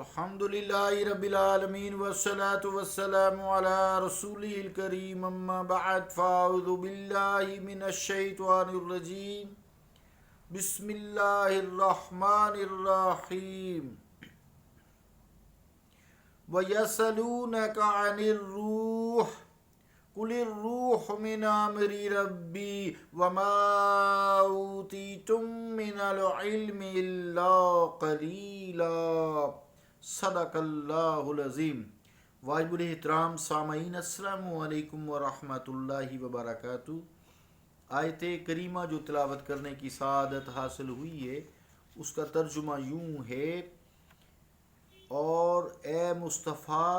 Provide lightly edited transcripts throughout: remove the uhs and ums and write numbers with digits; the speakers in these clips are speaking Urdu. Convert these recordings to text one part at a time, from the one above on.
الحمدللہ رب العالمین والصلاة والسلام علی رسولہ الکریم اما بعد فاعوذ باللہ من الشیطان الرجیم بسم اللہ الرحمن الرحیم وَيَسْأَلُونَكَ عَنِ الرُّوحِ قُلِ الرُّوحُ مِنْ أَمْرِ رَبِّي وَمَا أُوتِيتُم مِّنَ الْعِلْمِ إِلَّا قَلِيلًا صدق اللہ العظیم۔ واجب الاحترام سامعین، السلام علیکم ورحمۃ اللہ وبرکاتہ۔ آیت کریمہ جو تلاوت کرنے کی سعادت حاصل ہوئی ہے اس کا ترجمہ یوں ہے: اور اے مصطفیٰ،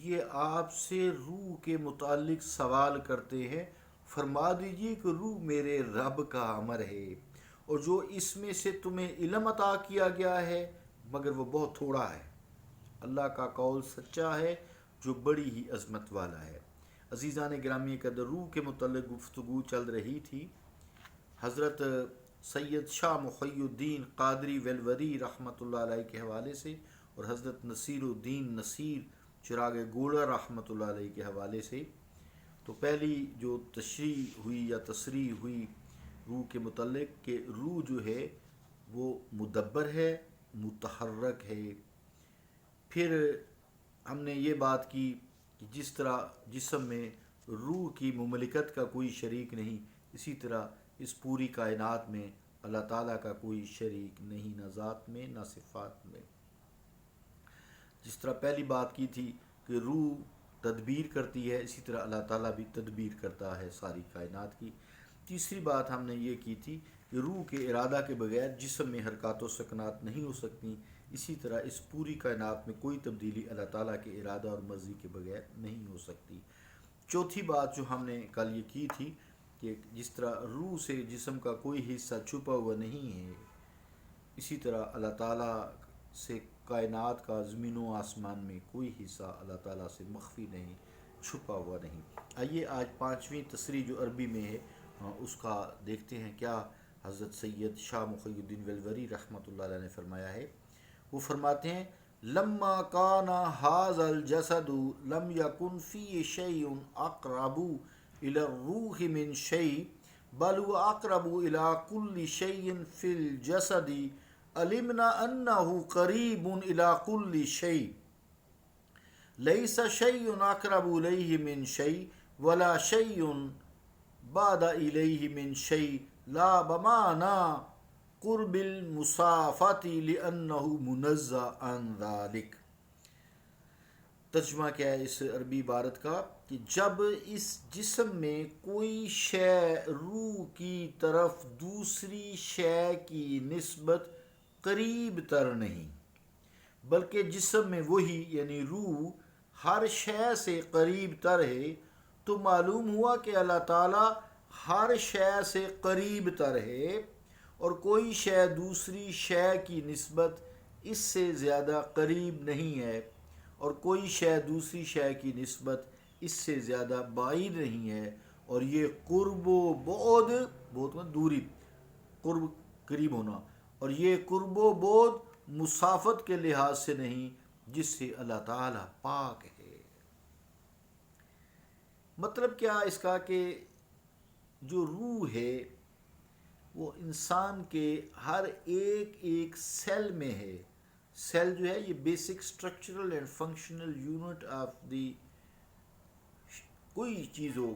یہ آپ سے روح کے متعلق سوال کرتے ہیں، فرما دیجیے کہ روح میرے رب کا امر ہے، اور جو اس میں سے تمہیں علم عطا کیا گیا ہے مگر وہ بہت تھوڑا ہے۔ اللہ کا قول سچا ہے جو بڑی ہی عظمت والا ہے۔ عزیزان گرامی قدر، روح کے متعلق گفتگو چل رہی تھی۔ حضرت سید شاہ محی الدین قادری ویلوری رحمۃ اللہ علیہ کے حوالے سے اور حضرت نصیر الدین نصیر چراغ گوڑا رحمۃ اللہ علیہ کے حوالے سے، تو پہلی جو تشریح ہوئی یا تصریح ہوئی روح کے متعلق کہ روح جو ہے وہ مدبر ہے، متحرک ہے۔ پھر ہم نے یہ بات کی کہ جس طرح جسم میں روح کی مملکت کا کوئی شریک نہیں، اسی طرح اس پوری کائنات میں اللہ تعالیٰ کا کوئی شریک نہیں، نہ ذات میں نہ صفات میں۔ جس طرح پہلی بات کی تھی کہ روح تدبیر کرتی ہے، اسی طرح اللہ تعالیٰ بھی تدبیر کرتا ہے ساری کائنات کی۔ تیسری بات ہم نے یہ کی تھی کہ روح کے ارادہ کے بغیر جسم میں حرکات و سکنات نہیں ہو سکتی، اسی طرح اس پوری کائنات میں کوئی تبدیلی اللہ تعالیٰ کے ارادہ اور مرضی کے بغیر نہیں ہو سکتی۔ چوتھی بات جو ہم نے کل یہ کی تھی کہ جس طرح روح سے جسم کا کوئی حصہ چھپا ہوا نہیں ہے، اسی طرح اللہ تعالیٰ سے کائنات کا زمین و آسمان میں کوئی حصہ اللہ تعالیٰ سے مخفی نہیں، چھپا ہوا نہیں۔ آئیے آج پانچویں تصریح جو عربی میں ہے اس کا دیکھتے ہیں کیا حضرت سید شاہ محی الدین ویلوری رحمۃ اللہ علیہ نے فرمایا ہے۔ وہ فرماتے ہیں: لما کان ھذا الجسد لم یکن فی شیء اقرب الی الروح من شیء بل هو اقرب الی کل شیء فی الجسد علمنا انه قریب الی کل شیء لیس شیء اقرب الیہ من شیء ولا شیء بعد الیہ من شیء لا بمعنی قرب المسافۃ لأنہ منزہ عن ذلک۔ ترجمہ کیا ہے اس عربی عبارت کا کہ جب اس جسم میں کوئی شے روح کی طرف دوسری شے کی نسبت قریب تر نہیں، بلکہ جسم میں وہی یعنی روح ہر شے سے قریب تر ہے، تو معلوم ہوا کہ اللہ تعالیٰ ہر شے سے قریب تر ہے اور کوئی شے دوسری شے کی نسبت اس سے زیادہ قریب نہیں ہے، اور کوئی شے دوسری شے کی نسبت اس سے زیادہ بعید نہیں ہے، اور یہ قرب و بعد، بہت دوری، قرب قریب ہونا، اور یہ قرب و بعد مسافت کے لحاظ سے نہیں جس سے اللہ تعالیٰ پاک ہے۔ مطلب کیا اس کا کہ جو روح ہے وہ انسان کے ہر ایک سیل میں ہے۔ سیل جو ہے یہ basic structural and functional unit of the, کوئی چیز ہو،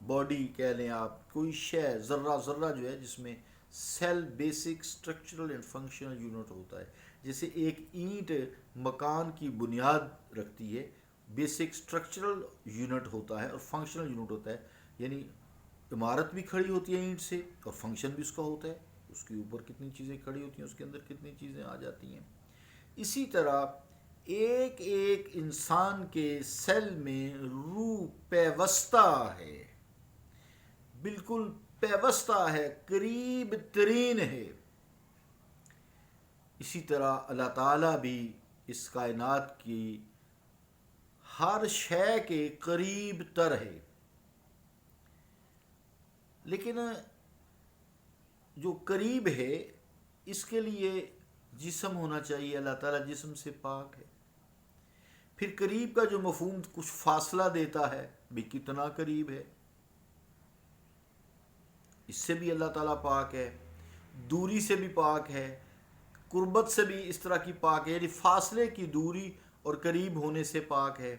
باڈی کہہ لیں آپ، کوئی شے، ذرہ جو ہے جس میں cell basic structural and functional unit ہوتا ہے۔ جیسے ایک اینٹ مکان کی بنیاد رکھتی ہے، بیسک اسٹرکچرل یونٹ ہوتا ہے اور فنکشنل یونٹ ہوتا ہے، یعنی عمارت بھی کھڑی ہوتی ہے اینٹ سے اور فنکشن بھی اس کا ہوتا ہے، اس کے اوپر کتنی چیزیں کھڑی ہوتی ہیں، اس کے اندر کتنی چیزیں آ جاتی ہیں۔ اسی طرح ایک انسان کے سیل میں روح پیوستہ ہے، بالکل پیوستہ ہے، قریب ترین ہے۔ اسی طرح اللہ تعالیٰ بھی اس کائنات کی ہر شے کے قریب تر ہے، لیکن جو قریب ہے اس کے لیے جسم ہونا چاہیے۔ اللہ تعالیٰ جسم سے پاک ہے، پھر قریب کا جو مفہوم کچھ فاصلہ دیتا ہے بھی کتنا قریب ہے، اس سے بھی اللہ تعالیٰ پاک ہے، دوری سے بھی پاک ہے، قربت سے بھی اس طرح کی پاک ہے، یعنی فاصلے کی دوری اور قریب ہونے سے پاک ہے۔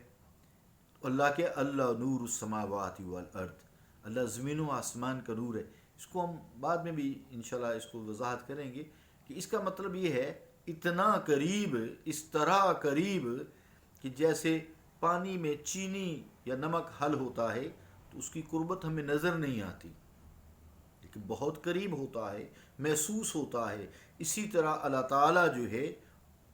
اللہ کے اللہ نور السماوات والارض، اللہ زمین و آسمان کا نور ہے۔ اس کو ہم بعد میں بھی انشاءاللہ اس کو وضاحت کریں گے کہ اس کا مطلب یہ ہے اتنا قریب، اس طرح قریب کہ جیسے پانی میں چینی یا نمک حل ہوتا ہے تو اس کی قربت ہمیں نظر نہیں آتی لیکن بہت قریب ہوتا ہے، محسوس ہوتا ہے۔ اسی طرح اللہ تعالیٰ جو ہے،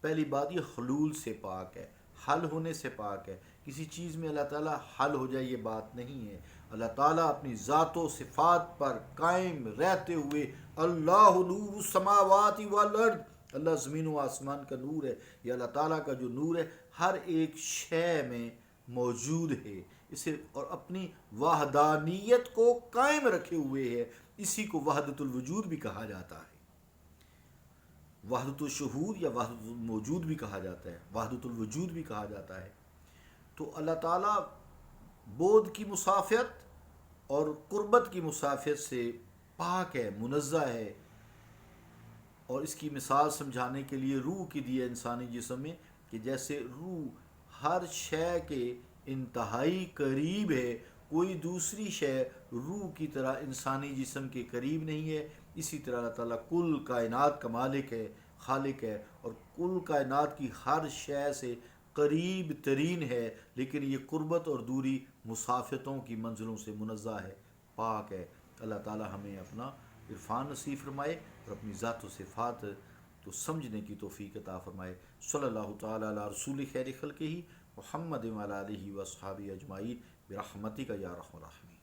پہلی بات یہ حلول سے پاک ہے، حل ہونے سے پاک ہے۔ کسی چیز میں اللہ تعالیٰ حل ہو جائے یہ بات نہیں ہے۔ اللہ تعالیٰ اپنی ذات و صفات پر قائم رہتے ہوئے اللہ نور السماوات والارض، اللہ زمین و آسمان کا نور ہے۔ یہ اللہ تعالیٰ کا جو نور ہے ہر ایک شے میں موجود ہے، اسے اور اپنی وحدانیت کو قائم رکھے ہوئے ہے۔ اسی کو وحدت الوجود بھی کہا جاتا ہے، وحدت الشہود یا وحدت الموجود بھی کہا جاتا ہے، وحدت الوجود بھی کہا جاتا ہے۔ تو اللہ تعالیٰ بود کی مسافت اور قربت کی مسافت سے پاک ہے، منزہ ہے۔ اور اس کی مثال سمجھانے کے لیے روح کی دی ہے انسانی جسم میں کہ جیسے روح ہر شے کے انتہائی قریب ہے، کوئی دوسری شے روح کی طرح انسانی جسم کے قریب نہیں ہے، اسی طرح اللہ تعالیٰ کل کائنات کا مالک ہے، خالق ہے، اور کل کائنات کی ہر شے سے قریب ترین ہے، لیکن یہ قربت اور دوری مسافتوں کی منزلوں سے منزہ ہے، پاک ہے۔ اللہ تعالیٰ ہمیں اپنا عرفان نصیب فرمائے اور اپنی ذات و صفات کو سمجھنے کی توفیق عطا فرمائے۔ صلی اللہ تعالیٰ علی رسول خیر خلقہ محمد وعلی آلہ و اصحابہ اجمعین برحمتک یا ارحم الراحمین۔